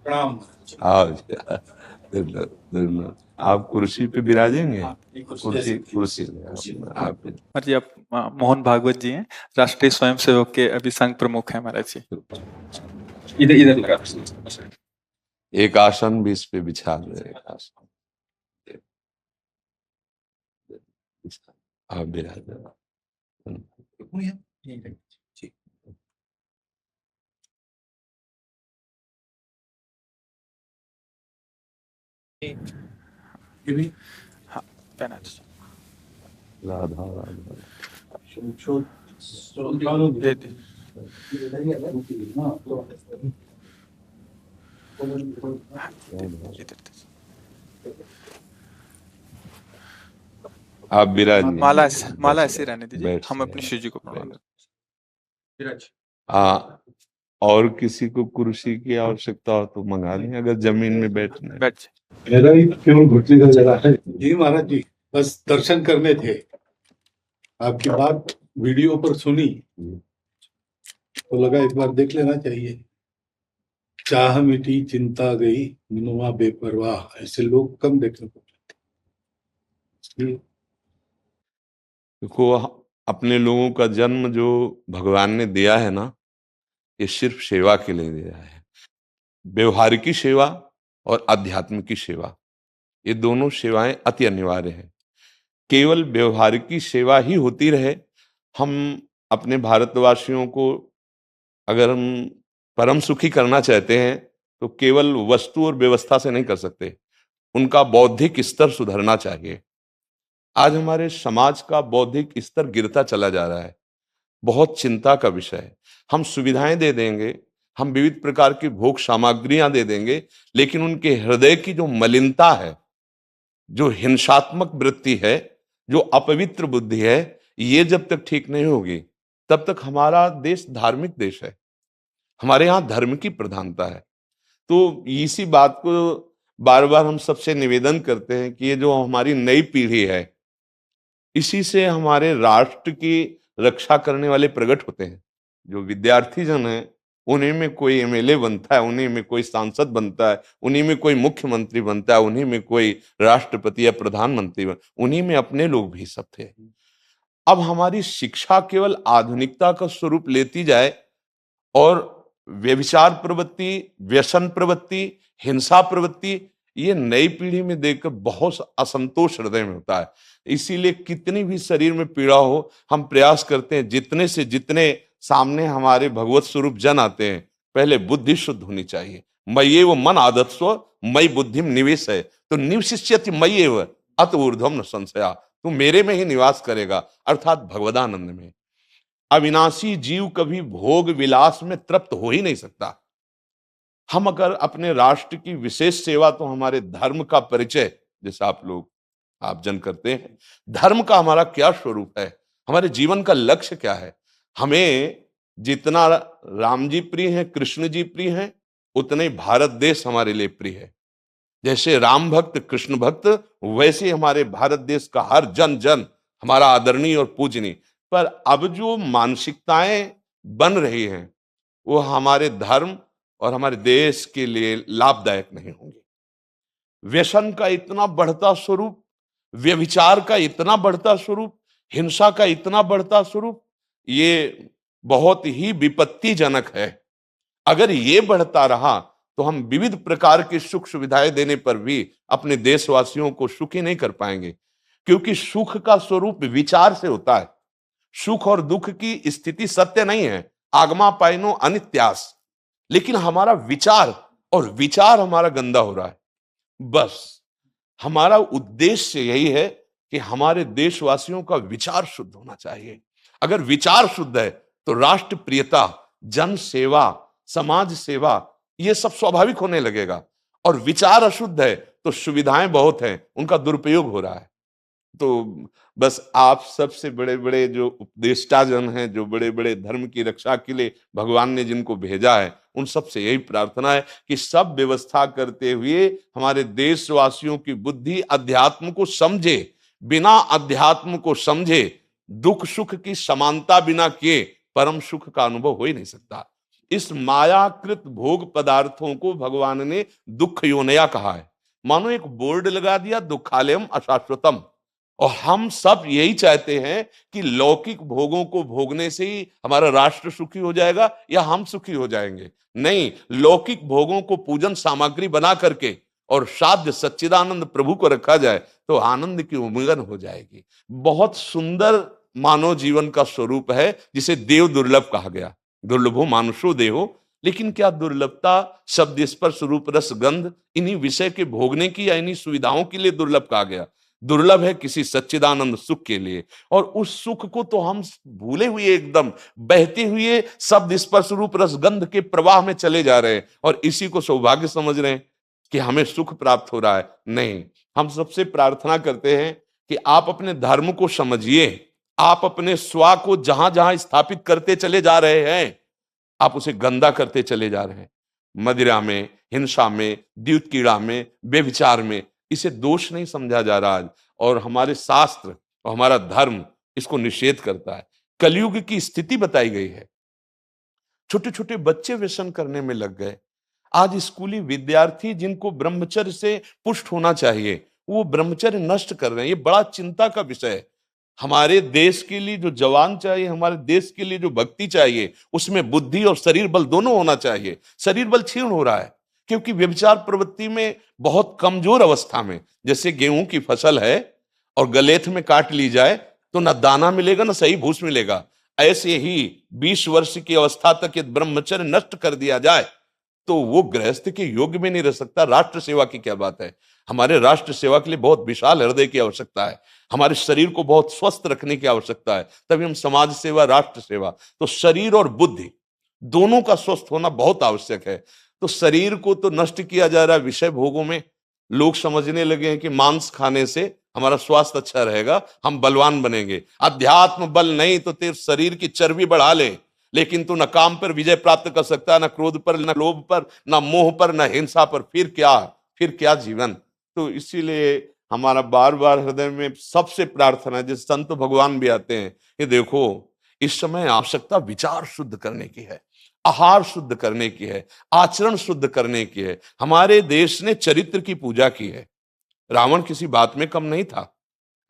प्रणाम। आओ जी, धन्यवाद। आप कुर्सी पे विराजेंगे। कुर्सी कुर्सी आप जी, आप मोहन भागवत जी हैं, राष्ट्रीय स्वयंसेवक के अभी संघ प्रमुख हैं महाराज जी। इधर इधर लगा। एक आसन भी इस पे बिछा दो। एक आसन आप विराज। हाँ, पहना दीजिए। राधा राधा दे दे। इधर दीजिए। आप विराजिए। माला माला बस ऐसे रहने दीजिए, बैठ हम जाइए। अपनी शिव जी को प्रणाम करते। और किसी को कुर्सी की आवश्यकता हो तो मंगा लें, अगर जमीन में बैठना है। बैठ जाए। मेरा ही क्यों घुटने का जरा है जी महाराज जी, बस दर्शन करने थे। आपकी बात वीडियो पर सुनी तो लगा एक बार देख लेना चाहिए। चाह मिटी चिंता गई मनुआ बेपरवाह, ऐसे लोग कम देखने को मिलते। देखो, अपने लोगों का जन्म जो भगवान ने दिया है ना, ये सिर्फ सेवा के लिए दिया है। व्यवहारिकी सेवा और आध्यात्मिक सेवा, ये दोनों सेवाएं अति अनिवार्य है। केवल व्यवहारिकी सेवा ही होती रहे, हम अपने भारतवासियों को अगर हम परम सुखी करना चाहते हैं तो केवल वस्तु और व्यवस्था से नहीं कर सकते, उनका बौद्धिक स्तर सुधरना चाहिए। आज हमारे समाज का बौद्धिक स्तर गिरता चला जा रहा है, बहुत चिंता का विषय है। हम सुविधाएं दे देंगे, हम विविध प्रकार की भोग सामग्रियां दे देंगे, लेकिन उनके हृदय की जो मलिनता है, जो हिंसात्मक वृत्ति है, जो अपवित्र बुद्धि है, ये जब तक ठीक नहीं होगी तब तक हमारा देश धार्मिक देश है, हमारे यहाँ धर्म की प्रधानता है। तो इसी बात को बार बार हम सबसे निवेदन करते हैं कि ये जो हमारी नई पीढ़ी है, इसी से हमारे राष्ट्र की रक्षा करने वाले प्रकट होते हैं। जो विद्यार्थी जन है, उन्हीं में कोई एमएलए बनता है, उन्हीं में कोई सांसद बनता है, उन्हीं में कोई मुख्यमंत्री बनता है, उन्हीं में कोई राष्ट्रपति या प्रधानमंत्री उन्हीं में अपने लोग भी सब थे। अब हमारी शिक्षा केवल आधुनिकता का स्वरूप लेती जाए और व्यभिचार प्रवृत्ति, व्यसन प्रवृत्ति, हिंसा प्रवृत्ति, ये नई पीढ़ी में देखकर बहुत असंतोष हृदय में होता है। इसीलिए कितनी भी शरीर में पीड़ा हो, हम प्रयास करते हैं जितने से जितने सामने हमारे भगवत स्वरूप जन आते हैं, पहले बुद्धि शुद्ध होनी चाहिए। मय्ये वो मन आदत्स्व मई बुद्धिम निवेश है, तो निवशिष्यति मय्ये व अत ऊर्ध्वम न संशया, तू मेरे में ही निवास करेगा, अर्थात भगवदानंद में। अविनाशी जीव कभी भोग विलास में तृप्त हो ही नहीं सकता। हम अगर अपने राष्ट्र की विशेष सेवा, तो हमारे धर्म का परिचय, जैसे आप जन करते हैं, धर्म का हमारा क्या स्वरूप है, हमारे जीवन का लक्ष्य क्या है। हमें जितना राम जी प्रिय हैं, कृष्ण जी प्रिय हैं, उतने भारत देश हमारे लिए प्रिय है। जैसे राम भक्त कृष्ण भक्त, वैसे हमारे भारत देश का हर जन जन हमारा आदरणीय और पूजनीय। पर अब जो मानसिकताएं बन रही हैं, वो हमारे धर्म और हमारे देश के लिए लाभदायक नहीं होंगी। व्यसन का इतना बढ़ता स्वरूप, व्यभिचार का इतना बढ़ता स्वरूप, हिंसा का इतना बढ़ता स्वरूप, ये बहुत ही विपत्तिजनक है। अगर ये बढ़ता रहा तो हम विविध प्रकार की सुख सुविधाएं देने पर भी अपने देशवासियों को सुखी नहीं कर पाएंगे, क्योंकि सुख का स्वरूप विचार से होता है। सुख और दुख की स्थिति सत्य नहीं है, आगमा पाइनो अनित्यास, लेकिन हमारा विचार, और विचार हमारा गंदा हो रहा है। बस हमारा उद्देश्य यही है कि हमारे देशवासियों का विचार शुद्ध होना चाहिए। अगर विचार शुद्ध है तो राष्ट्र प्रियता, जन सेवा, समाज सेवा, ये सब स्वाभाविक होने लगेगा। और विचार अशुद्ध है तो सुविधाएं बहुत हैं, उनका दुरुपयोग हो रहा है। तो बस आप सबसे बड़े बड़े जो उपदेष्टा जन हैं, जो बड़े बड़े धर्म की रक्षा के लिए भगवान ने जिनको भेजा है, उन सबसे यही प्रार्थना है कि सब व्यवस्था करते हुए हमारे देशवासियों की बुद्धि अध्यात्म को समझे। बिना अध्यात्म को समझे दुख सुख की समानता बिना किए परम सुख का अनुभव हो ही नहीं सकता। इस मायाकृत भोग पदार्थों को भगवान ने दुख योनया कहा है। मानो एक बोर्ड लगा दिया, दुखालयम अशाश्वतम। और हम सब यही चाहते हैं कि लौकिक भोगों को भोगने से ही हमारा राष्ट्र सुखी हो जाएगा या हम सुखी हो जाएंगे। नहीं, लौकिक भोगों को पूजन सामग्री बना करके और साध्य सच्चिदानंद प्रभु को रखा जाए तो आनंद की उमंगन हो जाएगी। बहुत सुंदर मानव जीवन का स्वरूप है, जिसे देव दुर्लभ कहा गया। दुर्लभो मानुषो देहो। लेकिन क्या दुर्लभता शब्द स्पर्श रूप रस गंध इन्हीं विषय के भोगने की या इन्हीं सुविधाओं के लिए दुर्लभ कहा गया? दुर्लभ है किसी सच्चिदानंद सुख के लिए। और उस सुख को तो हम भूले हुए, एकदम बहते हुए शब्द स्पर्श रूप रस गंध के प्रवाह में चले जा रहे हैं और इसी को सौभाग्य समझ रहे हैं कि हमें सुख प्राप्त हो रहा है। नहीं, हम सबसे प्रार्थना करते हैं कि आप अपने धर्म को समझिए। आप अपने स्वा को जहां जहां स्थापित करते चले जा रहे हैं, आप उसे गंदा करते चले जा रहे हैं। मदिरा में, हिंसा में, द्यूत कीड़ा में, बेविचार में, इसे दोष नहीं समझा जा रहा आज। और हमारे शास्त्र और हमारा धर्म इसको निषेध करता है। कलयुग की स्थिति बताई गई है। छोटे छोटे बच्चे व्यसन करने में लग गए। आज स्कूली विद्यार्थी जिनको ब्रह्मचर्य से पुष्ट होना चाहिए, वो ब्रह्मचर्य नष्ट कर रहे हैं। ये बड़ा चिंता का विषय है। हमारे देश के लिए जो जवान चाहिए, हमारे देश के लिए जो भक्ति चाहिए, उसमें बुद्धि और शरीर बल दोनों होना चाहिए। शरीर बल क्षीण हो रहा है क्योंकि व्यभिचार प्रवृत्ति में बहुत कमजोर अवस्था में, जैसे गेहूं की फसल है और गलेथ में काट ली जाए तो न दाना मिलेगा न सही भूस मिलेगा। ऐसे ही 20 वर्ष की अवस्था तक यदि ब्रह्मचर्य नष्ट कर दिया जाए तो वो गृहस्थ के योग्य में नहीं रह सकता। राष्ट्र सेवा की क्या बात है। हमारे राष्ट्र सेवा के लिए बहुत विशाल हृदय की आवश्यकता है। हमारे शरीर को बहुत स्वस्थ रखने की आवश्यकता है, तभी हम समाज सेवा, राष्ट्र सेवा। तो शरीर और बुद्धि दोनों का स्वस्थ होना बहुत आवश्यक है। तो शरीर को तो नष्ट किया जा रहा है विषय भोगों में। लोग समझने लगे हैं कि मांस खाने से हमारा स्वास्थ्य अच्छा रहेगा, हम बलवान बनेंगे। अध्यात्म बल नहीं तो तेरे शरीर की चर्बी बढ़ा ले, लेकिन तू न काम पर विजय प्राप्त कर सकता, न क्रोध पर, न लोभ पर, न मोह पर, न हिंसा पर। फिर क्या जीवन। तो इसीलिए हमारा बार बार हृदय में सबसे प्रार्थना है, जिस संत भगवान भी आते हैं, ये देखो इस समय आवश्यकता विचार शुद्ध करने की है, आहार शुद्ध करने की है, आचरण शुद्ध करने की है। हमारे देश ने चरित्र की पूजा की है। रावण किसी बात में कम नहीं था।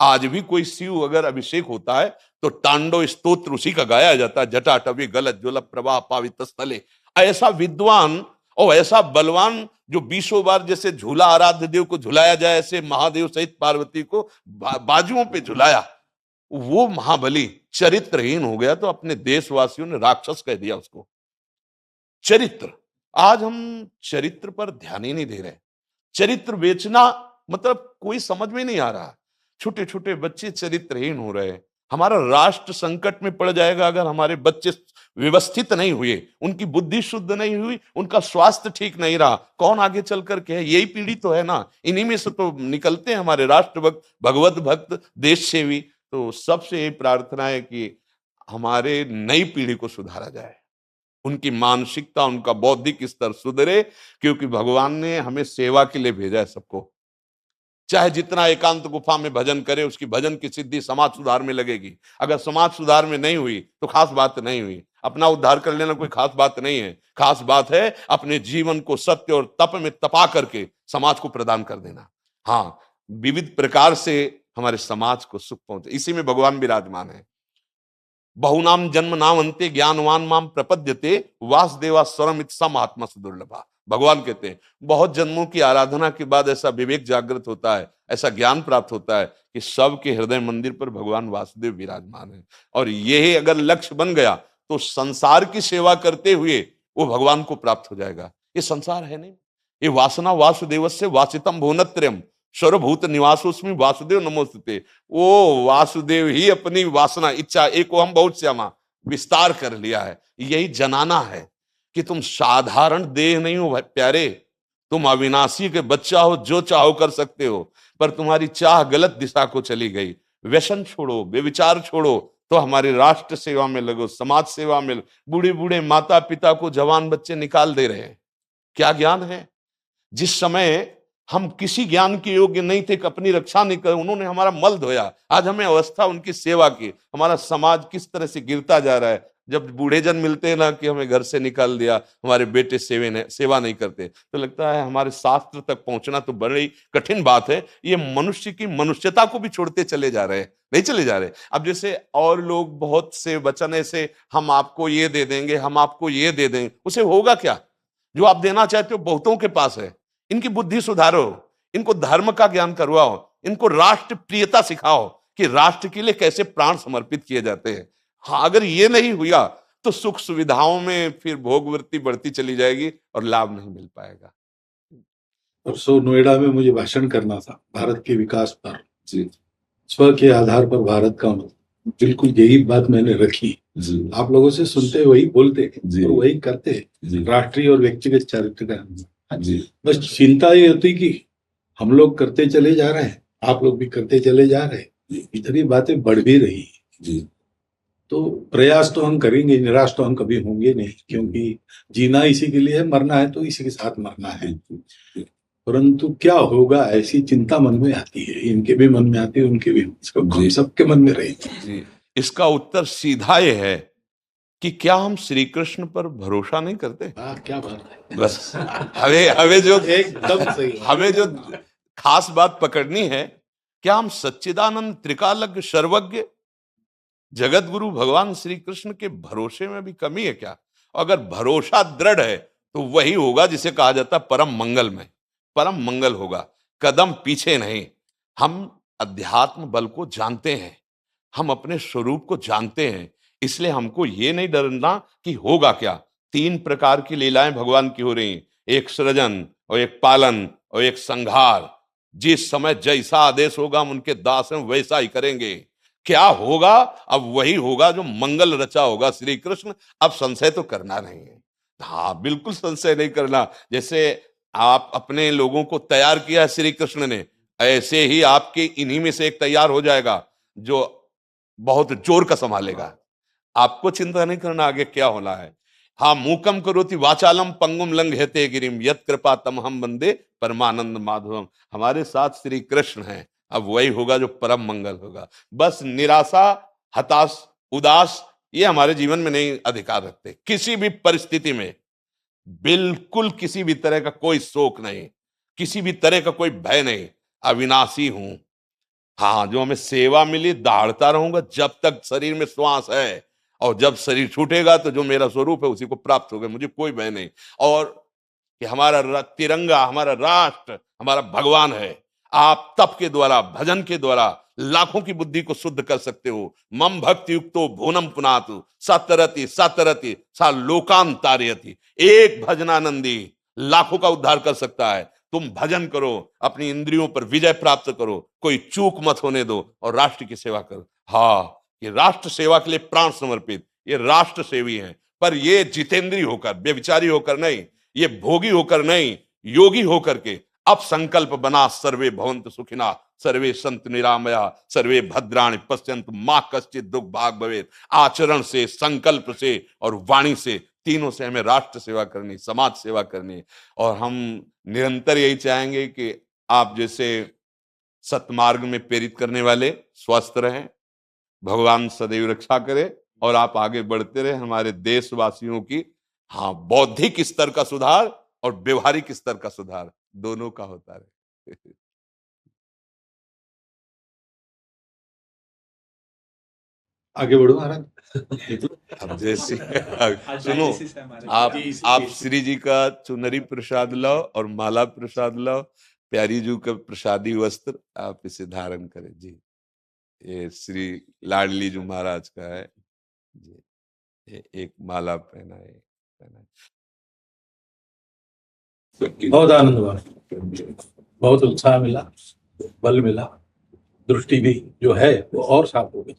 आज भी कोई शिव अगर अभिषेक होता है तो तांडव स्तोत्र उसी का गाया जाता है। जटाटवी गलत ज्वल प्रवाह पावित स्थले। ऐसा विद्वान और ऐसा बलवान जो 20 बार जैसे झूला आराध्य देव को झुलाया जाए, ऐसे महादेव सहित पार्वती को बाजुओं पे झुलाया, वो महाबली चरित्रहीन हो गया तो अपने देशवासियों ने राक्षस कह दिया उसको। चरित्र, आज हम चरित्र पर ध्यान ही नहीं दे रहे। चरित्र बेचना मतलब कोई समझ में नहीं आ रहा। छोटे छोटे बच्चे चरित्रहीन हो रहे हैं। हमारा राष्ट्र संकट में पड़ जाएगा अगर हमारे बच्चे व्यवस्थित नहीं हुए, उनकी बुद्धि शुद्ध नहीं हुई, उनका स्वास्थ्य ठीक नहीं रहा। कौन आगे चल करके है? यही पीढ़ी तो है ना। इन्हीं में से तो निकलते हैं हमारे राष्ट्र भक्त, भगवत भक्त, देश सेवी। तो सबसे यही प्रार्थना है कि हमारे नई पीढ़ी को सुधारा जाए, उनकी मानसिकता, उनका बौद्धिक स्तर सुधरे, क्योंकि भगवान ने हमें सेवा के लिए भेजा है सबको। चाहे जितना एकांत गुफा में भजन करे, उसकी भजन की सिद्धि समाज सुधार में लगेगी। अगर समाज सुधार में नहीं हुई तो खास बात नहीं हुई। अपना उद्धार कर लेना कोई खास बात नहीं है। खास बात है अपने जीवन को सत्य और तप में तपा करके समाज को प्रदान कर देना। हाँ, विविध प्रकार से हमारे समाज को सुख पहुंचे, इसी में भगवान विराजमान है। बहुनाम जन्म नाम अंते ज्ञानवान माम प्रपद्यते वासुदेवा स्वरमित सम आत्मा सुदुर्लभा। भगवान कहते हैं बहुत जन्मों की आराधना के बाद ऐसा विवेक जागृत होता है, ऐसा ज्ञान प्राप्त होता है कि सबके हृदय मंदिर पर भगवान वासुदेव विराजमान है। और यही अगर लक्ष्य बन गया तो संसार की सेवा करते हुए वो भगवान को प्राप्त हो जाएगा। ये संसार है नहीं, ये वासना वासुदेवस्य वासितम भुवनत्रयम् सर्वभूत निवासोस्मि वासुदेव नमोस्तुते। वो वासुदेव ही अपनी वासना, इच्छा, एको हम बहुत श्यामा विस्तार कर लिया है। यही जनाना है कि तुम साधारण देह नहीं हो प्यारे, तुम अविनाशी के बच्चा हो, जो चाहो कर सकते हो। पर तुम्हारी चाह गलत दिशा को चली गई। व्यसन छोड़ो, बेविचार छोड़ो, तो हमारी राष्ट्र सेवा में लगो, समाज सेवा में। बूढ़े बूढ़े माता पिता को जवान बच्चे निकाल दे रहे हैं। क्या ज्ञान है? जिस समय हम किसी ज्ञान के योग्य नहीं थे कि अपनी रक्षा नहीं कर, उन्होंने हमारा मल धोया। आज हमें अवस्था उनकी सेवा की। हमारा समाज किस तरह से गिरता जा रहा है। जब बूढ़े जन मिलते हैं ना कि हमें घर से निकाल दिया, हमारे बेटे सेवा नहीं करते, तो लगता है हमारे शास्त्र तक पहुंचना तो बड़ी कठिन बात है। ये मनुष्य की मनुष्यता को भी छोड़ते चले जा रहे हैं, नहीं चले जा रहे। अब जैसे और लोग बहुत से वचन ऐसे, हम आपको ये दे देंगे, हम आपको ये दे देंगे, उसे होगा क्या? जो आप देना चाहते हो बहुतों के पास है। इनकी बुद्धि सुधारो, इनको धर्म का ज्ञान करवाओ, इनको राष्ट्र प्रियता सिखाओ कि राष्ट्र के लिए कैसे प्राण समर्पित किए जाते हैं। हाँ, अगर ये नहीं हुआ तो सुख सुविधाओं में फिर भोगवृत्ति बढ़ती चली जाएगी और लाभ नहीं मिल पाएगा। परसों नोएडा में मुझे भाषण करना था भारत के विकास पर, स्व के आधार पर भारत का मतलब, बिल्कुल यही बात मैंने रखी। आप लोगों से सुनते वही बोलते और वही करते, राष्ट्रीय और व्यक्तिगत चरित्र का। बस चिंता ये होती कि हम लोग करते चले जा रहे हैं, आप लोग भी करते चले जा रहे हैं, इतनी बातें बढ़ भी रही। तो प्रयास तो हम करेंगे, निराश तो हम कभी होंगे नहीं, क्योंकि जीना इसी के लिए है, मरना है तो इसी के साथ मरना है। परंतु क्या होगा ऐसी चिंता मन में आती है, इनके भी मन में आती है, उनके भी, सबके मन में रहेगी। इसका उत्तर सीधा ये है कि क्या हम श्री कृष्ण पर भरोसा नहीं करते? क्या बात है। बस हमें जो एकदम सही, हमें जो खास बात पकड़नी है, क्या हम सच्चिदानंद त्रिकालज्ञ सर्वज्ञ जगत गुरु भगवान श्री कृष्ण के भरोसे में भी कमी है क्या? अगर भरोसा दृढ़ है तो वही होगा जिसे कहा जाता है परम मंगल में, परम मंगल होगा, कदम पीछे नहीं। हम अध्यात्म बल को जानते हैं, हम अपने स्वरूप को जानते हैं, इसलिए हमको ये नहीं डरना कि होगा क्या। 3 प्रकार की लीलाएं भगवान की हो रही, एक सृजन और एक पालन और एक संहार। जिस समय जैसा आदेश होगा हम उनके दास हैं, वैसा ही करेंगे। क्या होगा? अब वही होगा जो मंगल रचा होगा श्री कृष्ण। अब संशय तो करना नहीं है। हाँ, बिल्कुल संशय नहीं करना। जैसे आप अपने लोगों को तैयार किया श्री कृष्ण ने, ऐसे ही आपके इन्हीं में से एक तैयार हो जाएगा जो बहुत जोर का संभालेगा। आपको चिंता नहीं करना आगे क्या होना है। हाँ, मूकम करोति वाचालम पंगुम लंघयते गिरिम यत् कृपा तमहम वंदे परमानंद माधवम। हमारे साथ श्री कृष्ण हैं, अब वही होगा जो परम मंगल होगा। बस निराशा, हताश, उदास ये हमारे जीवन में नहीं अधिकार रखते। किसी भी परिस्थिति में बिल्कुल किसी भी तरह का कोई शोक नहीं, किसी भी तरह का कोई भय नहीं। अविनाशी हूं। हाँ, जो हमें सेवा मिली दहाड़ता रहूंगा जब तक शरीर में श्वास है, और जब शरीर छूटेगा तो जो मेरा स्वरूप है उसी को प्राप्त होगा, मुझे कोई भय नहीं। और कि हमारा तिरंगा, हमारा राष्ट्र, हमारा भगवान है। आप तप के द्वारा, भजन के द्वारा लाखों की बुद्धि को शुद्ध कर सकते हो। मम भक्ति युक्तो भुवनम पुनातु सतरति सतरति सा लोकांतारयति। एक भजनानंदी लाखों का उद्धार कर सकता है। तुम भजन करो, अपनी इंद्रियों पर विजय प्राप्त करो, कोई चूक मत होने दो और राष्ट्र की सेवा करो। हाँ, ये राष्ट्र सेवा के लिए प्राण समर्पित, ये राष्ट्र सेवी हैं। पर ये जितेंद्रीय होकर, व्यभिचारी होकर नहीं, ये भोगी होकर नहीं, योगी होकर के अब संकल्प बना, सर्वे भवन्तु सुखिना, सर्वे सन्तु निरामया, सर्वे भद्राणि पश्यन्तु मा कश्चित् दुःख भाग् भवेत्। आचरण से, संकल्प से और वाणी से, तीनों से हमें राष्ट्र सेवा करनी, समाज सेवा करनी। और हम निरंतर यही चाहेंगे कि आप जैसे सतमार्ग में प्रेरित करने वाले स्वस्थ रहें, भगवान सदैव रक्षा करे और आप आगे बढ़ते रहे। हमारे देशवासियों की हाँ बौद्धिक स्तर का सुधार और व्यवहारिक स्तर का सुधार दोनों का होता रहे। आगे बढ़ो महाराज। अब जैसे सुनो, आप श्री जी का चुनरी प्रसाद लाओ और माला प्रसाद लाओ, प्यारी जी का प्रसादी वस्त्र आप इसे धारण करें जी। ये श्री लाडली जी महाराज का है जी, ये एक माला पहनाए। बहुत आनंद हुआ, बहुत उत्साह मिला, बल मिला, दृष्टि भी जो है वो और साफ हो गई।